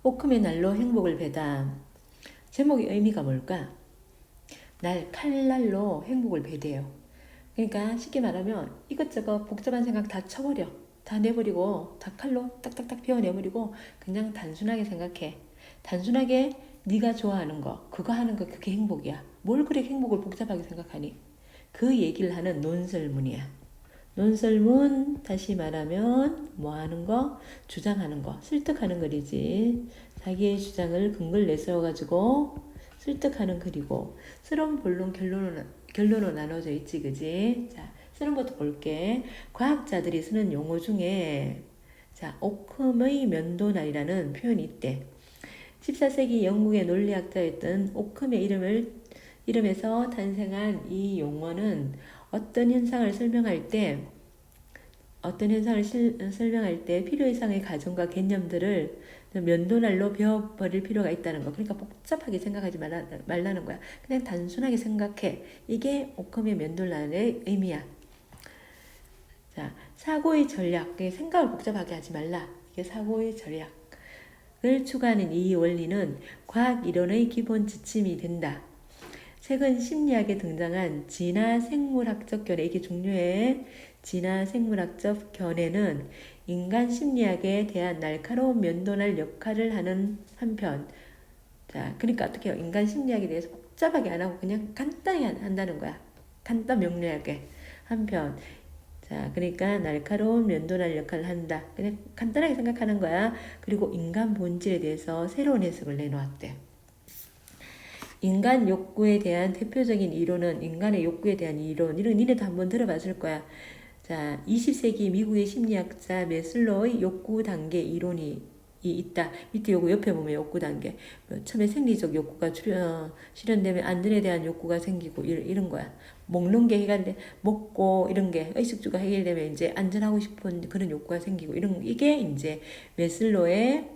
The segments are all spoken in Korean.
오크의 날로 행복을 배다. 제목의 의미가 뭘까? 칼날로 행복을 배대요. 그러니까 쉽게 말하면 이것저것 복잡한 생각 다 쳐버려. 다 내버리고 다 칼로 딱딱딱 베어내버리고 그냥 단순하게 생각해. 단순하게 네가 좋아하는 거, 그거 하는 거 그게 행복이야. 뭘 그렇게 행복을 복잡하게 생각하니? 그 얘기를 하는 논설문이야. 논설문, 다시 말하면 뭐 하는 거? 주장하는 거, 설득하는 글이지. 자기의 주장을 근거를 내세워가지고 설득하는 글이고, 서론, 본론, 결론으로 나눠져 있지, 그지? 자, 서론부터 볼게. 과학자들이 쓰는 용어 중에 자, 오쿰의 면도날이라는 표현이 있대. 14세기 영국의 논리학자였던 오쿰의 이름에서 탄생한 이 용어는 어떤 현상을 설명할 때 필요 이상의 가정과 개념들을 면도날로 배워버릴 필요가 있다는 거. 그러니까 복잡하게 생각하지 말라는 거야. 그냥 단순하게 생각해. 이게 오쿰의 면도날의 의미야. 자, 사고의 전략. 생각을 복잡하게 하지 말라. 이게 사고의 전략을 추구하는 이 원리는 과학 이론의 기본 지침이 된다. 최근 심리학에 등장한 진화생물학적 견해, 이게 중요해. 진화생물학적 견해는 인간 심리학에 대한 날카로운 면도날 역할을 하는 한편, 자, 그러니까 어떻게 해요? 인간 심리학에 대해서 복잡하게 안 하고 그냥 간단히 한다는 거야. 간단 명료하게. 한편, 자, 그러니까 날카로운 면도날 역할을 한다. 그냥 간단하게 생각하는 거야. 그리고 인간 본질에 대해서 새로운 해석을 내놓았대. 인간 욕구에 대한 대표적인 이론은 인간의 욕구에 대한 이론. 이런 니네도 한번 들어봤을 거야. 자, 20세기 미국의 심리학자 메슬로의 욕구 단계 이론이 있다. 밑에 요거 옆에 보면 욕구 단계. 처음에 생리적 욕구가 실현되면 안전에 대한 욕구가 생기고 이런 거야. 먹는 게 해결돼, 먹고 이런 게 의식주가 해결되면 이제 안전하고 싶은 그런 욕구가 생기고 이게 이제 메슬로의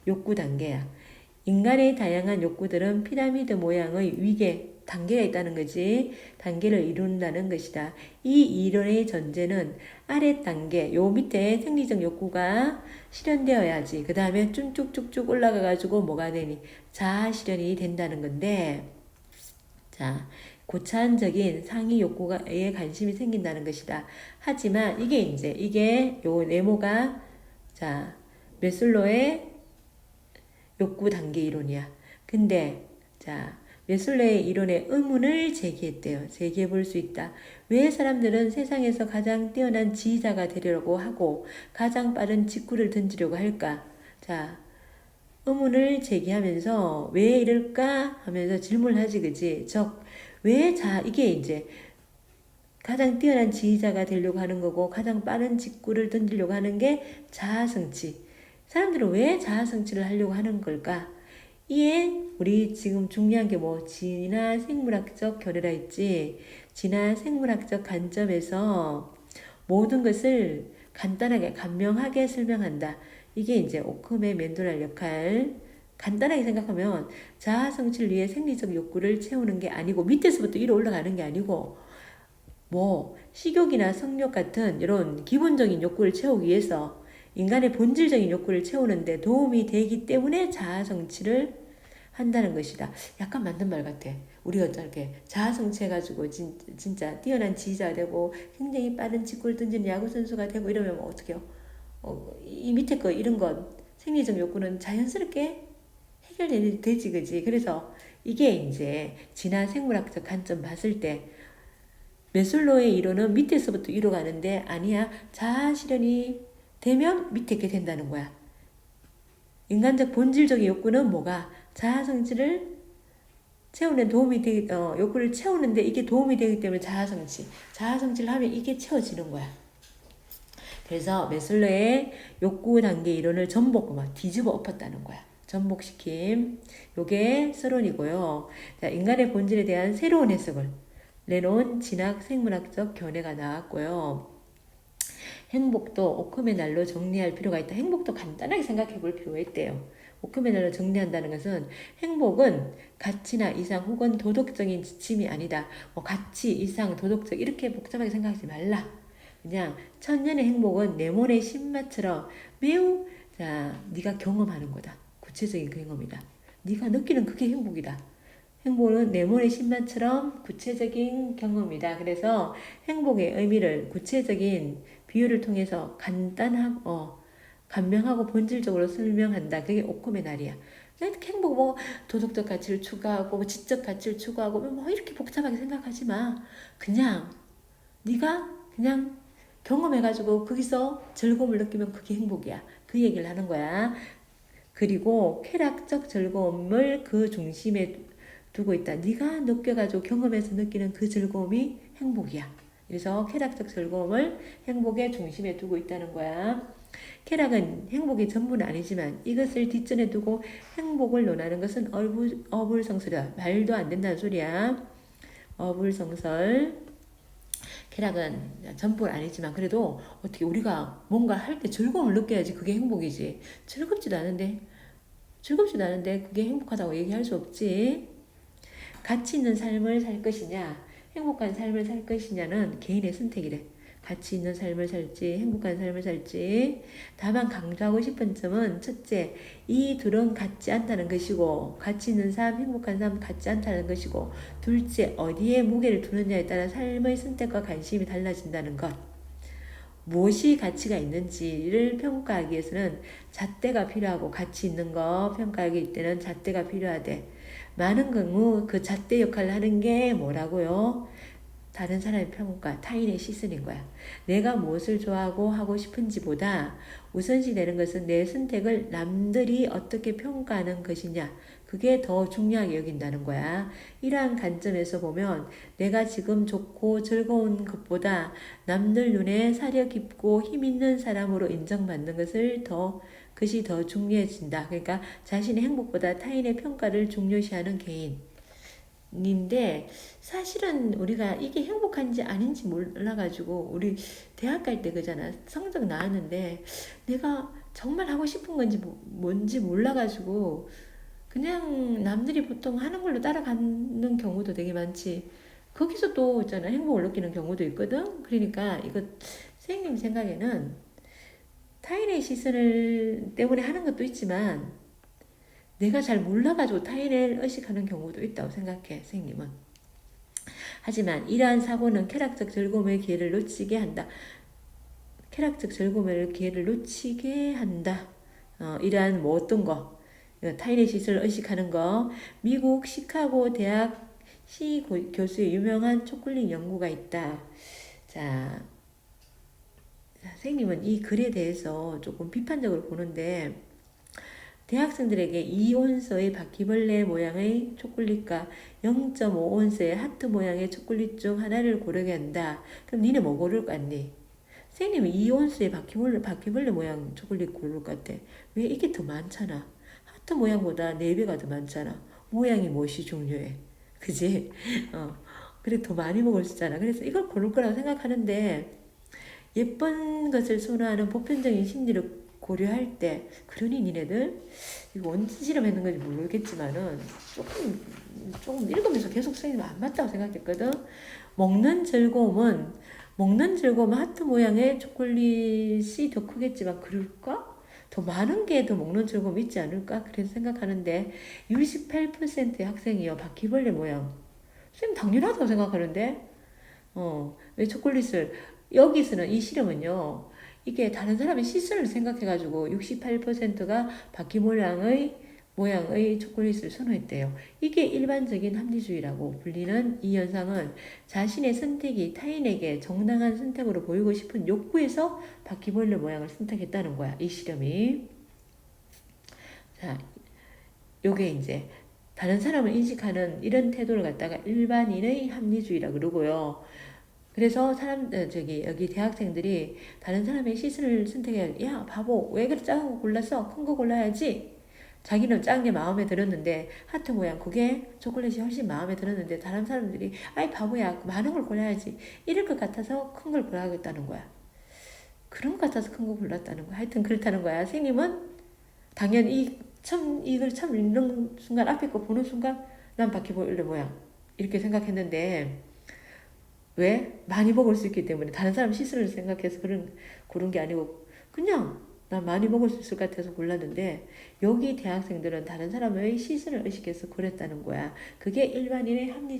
욕구 단계야. 인간의 다양한 욕구들은 피라미드 모양의 위계, 단계가 있다는 거지. 단계를 이룬다는 것이다. 이 이론의 전제는 아래 단계, 요 밑에 생리적 욕구가 실현되어야지. 그 다음에 쭉쭉쭉쭉 올라가가지고 뭐가 되니? 자아 실현이 된다는 건데, 자, 고차원적인 상위 욕구에 관심이 생긴다는 것이다. 하지만 이게 요 네모가, 자, 메슬로의 욕구 단계 이론이야. 근데 자, 메슬로의 이론에 의문을 제기했대요. 제기해 볼 수 있다. 왜 사람들은 세상에서 가장 뛰어난 지휘자가 되려고 하고 가장 빠른 직구를 던지려고 할까? 자, 의문을 제기하면서 왜 이럴까 하면서 질문을 하지, 그지? 이게 이제 가장 뛰어난 지휘자가 되려고 하는 거고 가장 빠른 직구를 던지려고 하는 게 자아성취. 사람들은 왜 자아성취를 하려고 하는 걸까? 이에 우리 지금 중요한 게 뭐 진화생물학적 견해라 했지. 진화생물학적 관점에서 모든 것을 간단하게 간명하게 설명한다. 이게 이제 오쿰의 면도날 역할. 간단하게 생각하면 자아성취를 위해 생리적 욕구를 채우는 게 아니고 밑에서부터 위로 올라가는 게 아니고 뭐 식욕이나 성욕 같은 이런 기본적인 욕구를 채우기 위해서 인간의 본질적인 욕구를 채우는데 도움이 되기 때문에 자아 성취를 한다는 것이다. 약간 맞는 말 같아. 우리가 이렇게 자아 성취해가지고 진짜 뛰어난 지휘자가 되고 굉장히 빠른 직구를 던지는 야구 선수가 되고 이러면 어떡해요? 이 밑에 거 이런 건 생리적 욕구는 자연스럽게 해결되지, 그지? 그래서 이게 이제 진화 생물학적 관점 봤을 때 메슬로의 이론은 밑에서부터 위로 가는데 아니야. 자아 실현이 되면 밑에 있게 된다는 거야. 인간적 본질적인 욕구는 뭐가? 자아 성취를 채우는 욕구를 채우는데 이게 도움이 되기 때문에 자아 성취를 하면 이게 채워지는 거야. 그래서 메슬로의 욕구 단계 이론을 뒤집어 엎었다는 거야. 전복시킴. 요게 서론이고요. 자, 인간의 본질에 대한 새로운 해석을 내놓은 진학 생물학적 견해가 나왔고요. 행복도 오쿰의 날로 정리할 필요가 있다. 행복도 간단하게 생각해 볼 필요가 있대요. 오쿰의 날로 정리한다는 것은 행복은 가치나 이상 혹은 도덕적인 지침이 아니다. 뭐 가치, 이상, 도덕적 이렇게 복잡하게 생각하지 말라. 그냥 천년의 행복은 네모의 신맛처럼 매우 네가 경험하는 거다. 구체적인 경험이다. 네가 느끼는 그게 행복이다. 행복은 네모의 신만처럼 구체적인 경험이다. 그래서 행복의 의미를 구체적인 비유를 통해서 간단하고 간명하고 본질적으로 설명한다. 그게 오콤의 날이야. 행복 뭐 도덕적 가치를 추구하고 뭐 지적 가치를 추구하고 뭐 이렇게 복잡하게 생각하지 마. 그냥 네가 그냥 경험해가지고 거기서 즐거움을 느끼면 그게 행복이야. 그 얘기를 하는 거야. 그리고 쾌락적 즐거움을 그 중심에 두고 있다. 네가 느껴가지고 경험해서 느끼는 그 즐거움이 행복이야. 그래서 쾌락적 즐거움을 행복의 중심에 두고 있다는 거야. 쾌락은 행복이 전부는 아니지만 이것을 뒷전에 두고 행복을 논하는 것은 어불성설이야. 말도 안 된다는 소리야. 어불성설. 쾌락은 전부는 아니지만 그래도 어떻게 우리가 뭔가 할 때 즐거움을 느껴야지 그게 행복이지. 즐겁지도 않은데 그게 행복하다고 얘기할 수 없지. 가치 있는 삶을 살 것이냐, 행복한 삶을 살 것이냐는 개인의 선택이래. 가치 있는 삶을 살지, 행복한 삶을 살지. 다만 강조하고 싶은 점은 첫째, 이 둘은 같지 않다는 것이고, 가치 있는 삶, 행복한 삶 같지 않다는 것이고, 둘째, 어디에 무게를 두느냐에 따라 삶의 선택과 관심이 달라진다는 것. 무엇이 가치가 있는지를 평가하기 위해서는 잣대가 필요하고 가치 있는 거 평가하기 때는 잣대가 필요하대. 많은 경우 그 잣대 역할을 하는 게 뭐라고요? 다른 사람의 평가, 타인의 시선인 거야. 내가 무엇을 좋아하고 하고 싶은지보다 우선시 되는 것은 내 선택을 남들이 어떻게 평가하는 것이냐. 그게 더 중요하게 여긴다는 거야. 이러한 관점에서 보면 내가 지금 좋고 즐거운 것보다 남들 눈에 사려 깊고 힘 있는 사람으로 인정받는 것이 더 중요해진다. 그러니까 자신의 행복보다 타인의 평가를 중요시하는 개인. 인데 사실은 우리가 이게 행복한지 아닌지 몰라가지고 우리 대학 갈 때 그잖아. 성적 나왔는데 내가 정말 하고 싶은 건지 뭔지 몰라가지고 그냥 남들이 보통 하는 걸로 따라가는 경우도 되게 많지. 거기서 또 있잖아. 행복을 느끼는 경우도 있거든. 그러니까 이거 선생님 생각에는 타인의 시선을 때문에 하는 것도 있지만 내가 잘 몰라가지고 타인을 의식하는 경우도 있다고 생각해, 선생님은. 하지만 이러한 사고는 쾌락적 즐거움의 기회를 놓치게 한다. 쾌락적 즐거움의 기회를 놓치게 한다. 이러한 뭐 어떤 거, 타인의 시선을 의식하는 거. 미국 시카고 대학 시 교수의 유명한 초콜릿 연구가 있다. 자, 선생님은 이 글에 대해서 조금 비판적으로 보는데 대학생들에게 2온스의 바퀴벌레 모양의 초콜릿과 0.5온스의 하트 모양의 초콜릿 중 하나를 고르게 한다. 그럼 니네 뭐 고를 것 같니? 선생님은 2온스의 바퀴벌레 모양 초콜릿 고를 것 같아. 왜 이게 더 많잖아. 하트 모양보다 4배가 더 많잖아. 모양이 무엇이 중요해. 그지? 그래 더 많이 먹을 수 있잖아. 그래서 이걸 고를 거라고 생각하는데 예쁜 것을 선호하는 보편적인 심리를 고려할 때 그러니 니네들 이거 언제 실험했는 건지 모르겠지만은 조금 읽으면서 계속 선생님 안 맞다고 생각했거든. 먹는 즐거움은 하트 모양의 초콜릿이 더 크겠지만 그럴까? 더 많은 게 더 먹는 즐거움이 있지 않을까? 그래서 생각하는데 68%의 학생이요 바퀴벌레 모양. 선생님 당연하다고 생각하는데 왜 초콜릿을 여기서는 이 실험은요. 이게 다른 사람의 시선을 생각해가지고 68%가 바퀴 모양의 초콜릿을 선호했대요. 이게 일반적인 합리주의라고 불리는 이 현상은 자신의 선택이 타인에게 정당한 선택으로 보이고 싶은 욕구에서 바퀴벌레 모양을 선택했다는 거야. 이 실험이. 자, 요게 이제 다른 사람을 인식하는 이런 태도를 갖다가 일반인의 합리주의라 그러고요. 그래서 여기 대학생들이 다른 사람의 시선을 선택해. 야, 바보, 왜 그렇게 작은 거 골랐어? 큰 거 골라야지. 자기는 작은 게 마음에 들었는데, 하트 모양, 그게 초콜릿이 훨씬 마음에 들었는데, 다른 사람들이, 아이, 바보야, 많은 걸 골라야지. 이럴 것 같아서 큰 걸 골라야겠다는 거야. 그런 것 같아서 큰 거 골랐다는 거야. 하여튼 그렇다는 거야. 선생님은 당연히 이걸 처음 읽는 순간, 앞에 거 보는 순간, 난 바퀴벌레 모양. 이렇게 생각했는데, 왜? 많이 먹을 수 있기 때문에 다른 사람 시선을 생각해서 그런 게 아니고 그냥 난 많이 먹을 수 있을 것 같아서 골랐는데 여기 대학생들은 다른 사람의 시선을 의식해서 고렸다는 거야. 그게 일반인의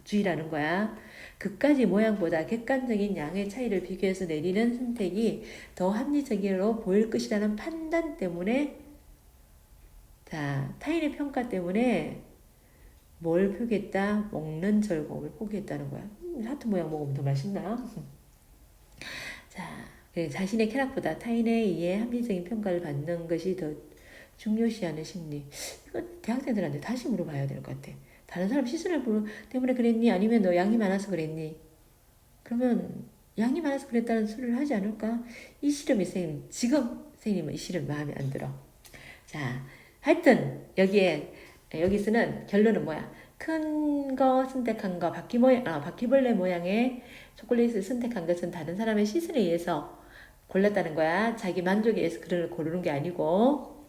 주의라는 거야. 그까지 모양보다 객관적인 양의 차이를 비교해서 내리는 선택이 더 합리적으로 보일 것이라는 판단 때문에 자 타인의 평가 때문에 뭘 포기했다? 먹는 즐거움을 포기했다는 거야. 하트 모양 먹으면 더 맛있나? 자, 자신의 쾌락보다 타인에 의해 합리적인 평가를 받는 것이 더 중요시하는 심리. 이거 대학생들한테 다시 물어봐야 될 것 같아. 다른 사람 시선을 때문에 그랬니? 아니면 너 양이 많아서 그랬니? 그러면 양이 많아서 그랬다는 소리를 하지 않을까? 이 실험이 지금 선생님은 이 실험 마음에 안 들어. 자, 하여튼 여기서는 결론은 뭐야? 큰 거 선택한 거, 바퀴벌레 모양의 초콜릿을 선택한 것은 다른 사람의 시선에 의해서 골랐다는 거야. 자기 만족에 의해서 그를 고르는 게 아니고.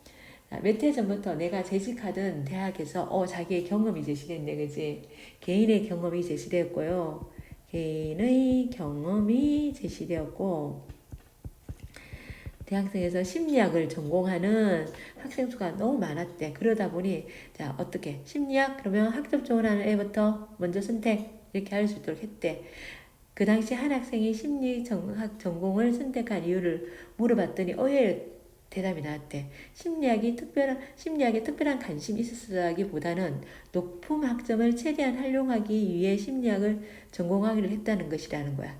몇 해 전부터 내가 재직하던 대학에서 자기의 경험이 제시됐네, 그지? 개인의 경험이 제시되었고요. 개인의 경험이 제시되었고 대학생에서 심리학을 전공하는 학생 수가 너무 많았대. 그러다 보니 자 어떻게 심리학 그러면 학점 좋은 애부터 먼저 선택 이렇게 할 수 있도록 했대. 그 당시 한 학생이 심리학 전공을 선택한 이유를 물어봤더니 의외의 대답이 나왔대. 심리학에 특별한 관심이 있었다기보다는 높은 학점을 최대한 활용하기 위해 심리학을 전공하기를 했다는 것이라는 거야.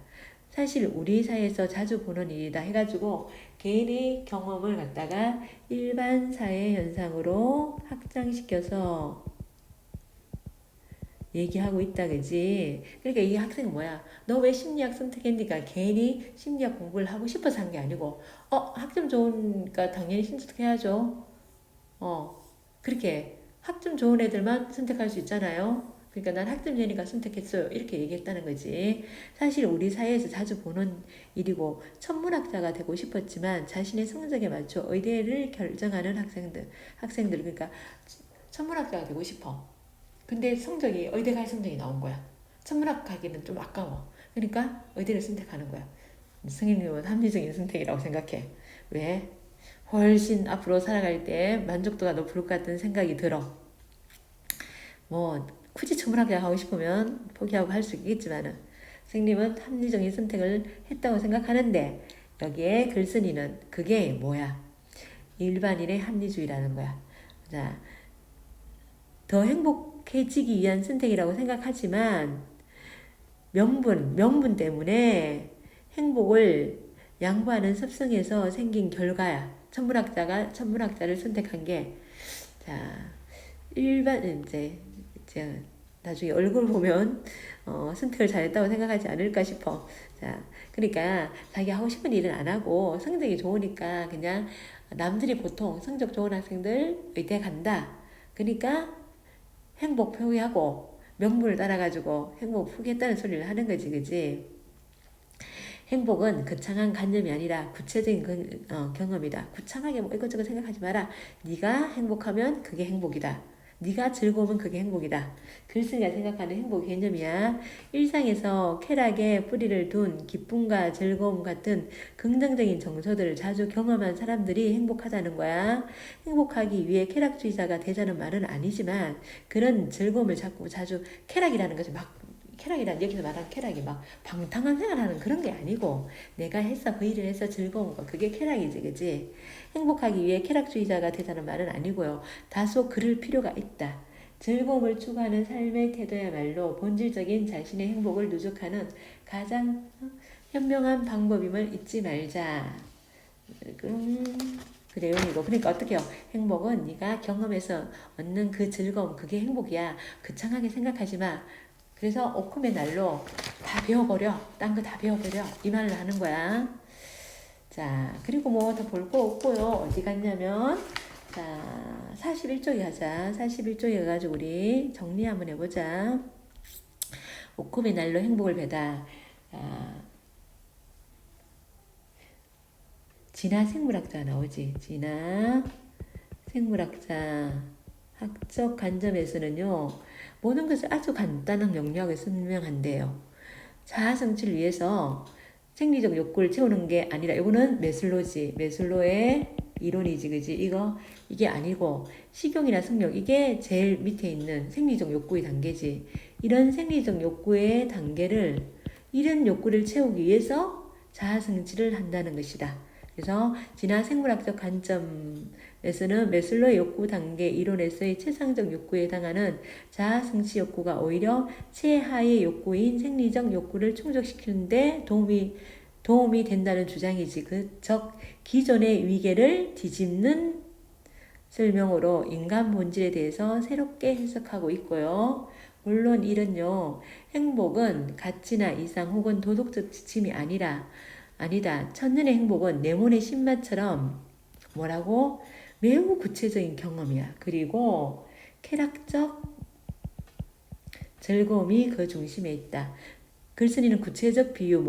사실 우리 사회에서 자주 보는 일이다 해가지고 개인의 경험을 갖다가 일반 사회 현상으로 확장시켜서 얘기하고 있다 그지. 그러니까 이 학생은 뭐야, 너 왜 심리학 선택했니까 개인이 심리학 공부를 하고 싶어서 한 게 아니고 학점 좋으니까 당연히 선택해야죠. 그렇게 학점 좋은 애들만 선택할 수 있잖아요. 그러니까 난 학점 좋으니까 선택했어요 이렇게 얘기했다는 거지. 사실 우리 사회에서 자주 보는 일이고 천문학자가 되고 싶었지만 자신의 성적에 맞춰 의대를 결정하는 학생들 그러니까 천문학자가 되고 싶어. 근데 의대 갈 성적이 나온 거야. 천문학 가기는 좀 아까워. 그러니까 의대를 선택하는 거야. 선생님은 합리적인 선택이라고 생각해. 왜? 훨씬 앞으로 살아갈 때 만족도가 높을 것 같은 생각이 들어. 뭐 굳이 천문학자 하고 싶으면 포기하고 할 수 있겠지만은 선생님은 합리적인 선택을 했다고 생각하는데 여기에 글쓴이는 그게 뭐야? 일반인의 합리주의라는 거야. 자, 더 행복해지기 위한 선택이라고 생각하지만 명분 때문에 행복을 양보하는 습성에서 생긴 결과야. 천문학자를 선택한 게, 자, 이제 나중에 얼굴 보면 선택을 잘했다고 생각하지 않을까 싶어. 자, 그러니까 자기 하고 싶은 일은 안 하고 성적이 좋으니까 그냥 남들이 보통 성적 좋은 학생들 의대 간다. 그러니까 행복 포기하고 명분을 따라가지고 행복 포기했다는 소리를 하는 거지, 그지? 행복은 거창한 관념이 아니라 구체적인 경험이다. 구창하게 뭐 이것저것 생각하지 마라. 네가 행복하면 그게 행복이다. 네가 즐거우면 그게 행복이다. 글쓴이가 생각하는 행복 개념이야. 일상에서 쾌락에 뿌리를 둔 기쁨과 즐거움 같은 긍정적인 정서들을 자주 경험한 사람들이 행복하다는 거야. 행복하기 위해 쾌락주의자가 되자는 말은 아니지만 그런 즐거움을 자주 쾌락이라는 것이 쾌락이란 여기서 말하는 쾌락이 막 방탕한 생활하는 그런 게 아니고 내가 그 일을 해서 즐거운 거 그게 쾌락이지, 그지? 행복하기 위해 쾌락주의자가 되자는 말은 아니고요. 다소 그럴 필요가 있다. 즐거움을 추구하는 삶의 태도야말로 본질적인 자신의 행복을 누적하는 가장 현명한 방법임을 잊지 말자. 그 내용이고 그러니까 어떻게 해요? 행복은 네가 경험해서 얻는 그 즐거움 그게 행복이야. 거창하게 생각하지 마. 그래서 오크의 날로 다 배워버려. 딴 거 다 배워버려. 이 말을 하는 거야. 자, 그리고 뭐 더 볼 거 없고요. 어디 갔냐면 자, 41쪽에 가자. 41쪽에 가가지고 우리 정리 한번 해보자. 오크의 날로 행복을 배다. 진화 생물학자 나오지. 진화 생물학자 학적 관점에서는요. 모든 것을 아주 간단한 명료하게 설명한대요. 자아 성취를 위해서 생리적 욕구를 채우는 게 아니라 이거는 메슬로지. 메슬로의 이론이지, 그지? 이게 아니고 식욕이나 성욕 이게 제일 밑에 있는 생리적 욕구의 단계지. 이런 생리적 욕구의 단계를 이런 욕구를 채우기 위해서 자아 성취를 한다는 것이다. 그래서 진화 생물학적 관점에서는 메슬로의 욕구 단계 이론에서의 최상적 욕구에 해당하는 자아 성취 욕구가 오히려 최하의 욕구인 생리적 욕구를 충족시키는데 도움이 된다는 주장이지. 즉 기존의 위계를 뒤집는 설명으로 인간 본질에 대해서 새롭게 해석하고 있고요. 물론 이는요, 행복은 가치나 이상 혹은 도덕적 지침이 아니다. 천년의 행복은 네모의 신맛처럼 뭐라고? 매우 구체적인 경험이야. 그리고 쾌락적 즐거움이 그 중심에 있다. 글쓴이는 구체적 비유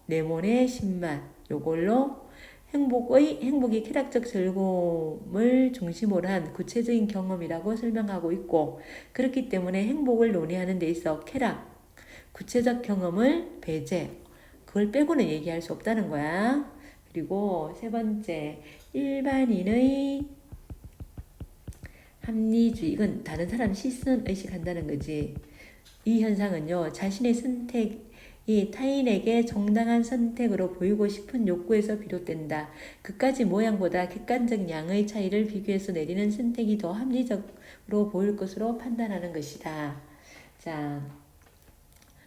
네모의 신맛 요걸로 행복이 쾌락적 즐거움을 중심으로 한 구체적인 경험이라고 설명하고 있고, 그렇기 때문에 행복을 논의하는 데 있어 쾌락, 구체적 경험을 배제, 그걸 빼고는 얘기할 수 없다는 거야. 그리고 세 번째, 일반인의 합리주의. 이건 다른 사람 시선 의식한다는 거지. 이 현상은요, 자신의 선택이 타인에게 정당한 선택으로 보이고 싶은 욕구에서 비롯된다. 그까지 모양보다 객관적 양의 차이를 비교해서 내리는 선택이 더 합리적으로 보일 것으로 판단하는 것이다. 자,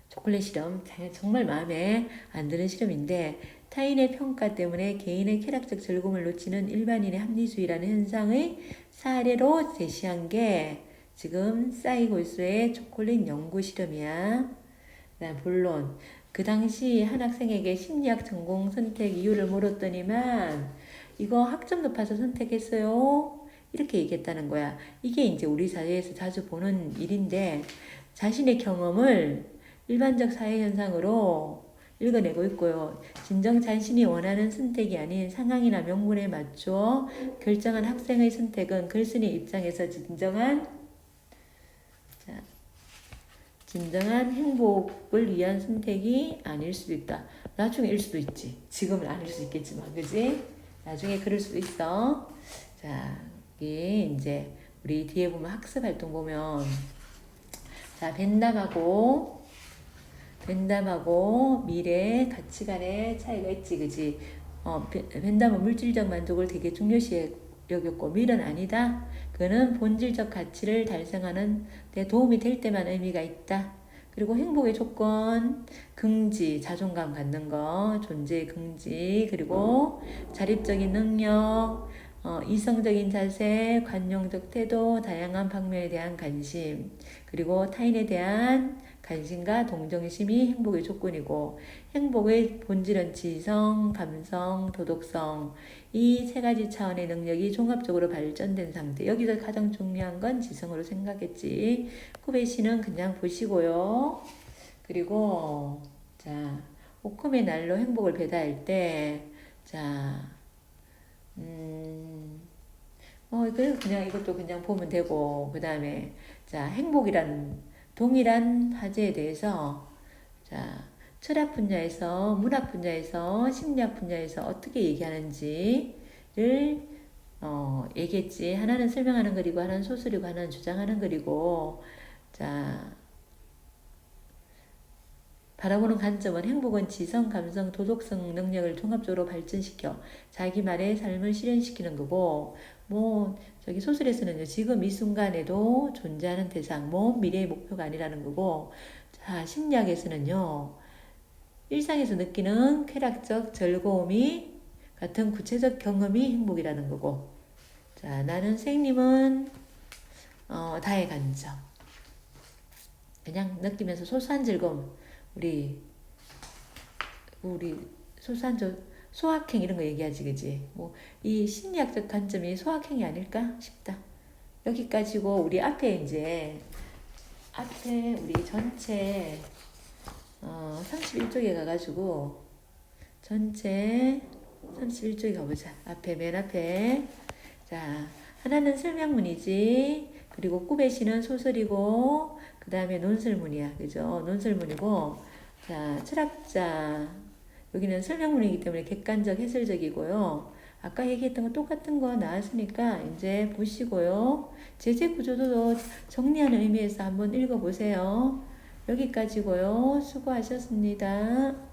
초콜릿 실험 정말 마음에 안 드는 실험인데, 타인의 평가 때문에 개인의 쾌락적 즐거움을 놓치는 일반인의 합리주의라는 현상의 사례로 제시한 게 지금 사이골스의 초콜릿 연구 실험이야. 본론. 그 당시 한 학생에게 심리학 전공 선택 이유를 물었더니만 이거 학점 높아서 선택했어요. 이렇게 얘기했다는 거야. 이게 이제 우리 사회에서 자주 보는 일인데, 자신의 경험을 일반적 사회 현상으로 읽어내고 있고요. 진정 자신이 원하는 선택이 아닌 상황이나 명분에 맞춰 결정한 학생의 선택은 글쓴이 입장에서 진정한 행복을 위한 선택이 아닐 수도 있다. 나중에일 수도 있지. 지금은 아닐 수 있겠지만, 그지? 나중에 그럴 수도 있어. 자, 이게 이제 우리 뒤에 보면 학습 활동 보면, 자, 벤담하고 미래 가치관의 차이가 있지, 그지? 벤담은 물질적 만족을 되게 중요시 여겼고, 밀은 아니다. 그는 본질적 가치를 달성하는 데 도움이 될 때만 의미가 있다. 그리고 행복의 조건, 긍지, 자존감 갖는 거, 존재의 긍지, 그리고 자립적인 능력, 이성적인 자세, 관용적 태도, 다양한 방면에 대한 관심, 그리고 타인에 대한 관심과 동정심이 행복의 조건이고, 행복의 본질은 지성, 감성, 도덕성, 이 세 가지 차원의 능력이 종합적으로 발전된 상태. 여기서 가장 중요한 건 지성으로 생각했지. 쿠베시는 그냥 보시고요. 그리고 자, 오컴의 날로 행복을 배달할 때, 자, 그냥 이것도 그냥 보면 되고, 그 다음에 자, 행복이란 동일한 화제에 대해서 자, 철학 분야에서, 문학 분야에서, 심리학 분야에서 어떻게 얘기하는지를 얘기했지. 하나는 설명하는 글이고, 하나는 소설이고, 하나는 주장하는 글이고, 자, 바라보는 관점은 행복은 지성, 감성, 도덕성 능력을 종합적으로 발전시켜 자기 말의 삶을 실현시키는 거고, 저기 소설에서는요, 지금 이 순간에도 존재하는 대상, 미래의 목표가 아니라는 거고, 자, 심리학에서는요, 일상에서 느끼는 쾌락적 즐거움이 같은 구체적 경험이 행복이라는 거고, 자, 나는 생님은 다의 관점, 그냥 느끼면서 소소한 즐거움, 우리 소소한 소확행 이런 거 얘기하지, 그지? 이 심리학적 관점이 소확행이 아닐까 싶다. 여기까지고 우리 앞에 우리 전체 31쪽에 가가지고 전체 31쪽에 가보자. 맨 앞에. 자, 하나는 설명문이지. 그리고 꾸베시는 소설이고, 그 다음에 논설문이야. 그죠? 논설문이고, 자, 철학자 여기는 설명문이기 때문에 객관적, 해설적이고요. 아까 얘기했던 거 똑같은 거 나왔으니까 이제 보시고요. 제재 구조도 정리하는 의미에서 한번 읽어보세요. 여기까지고요. 수고하셨습니다.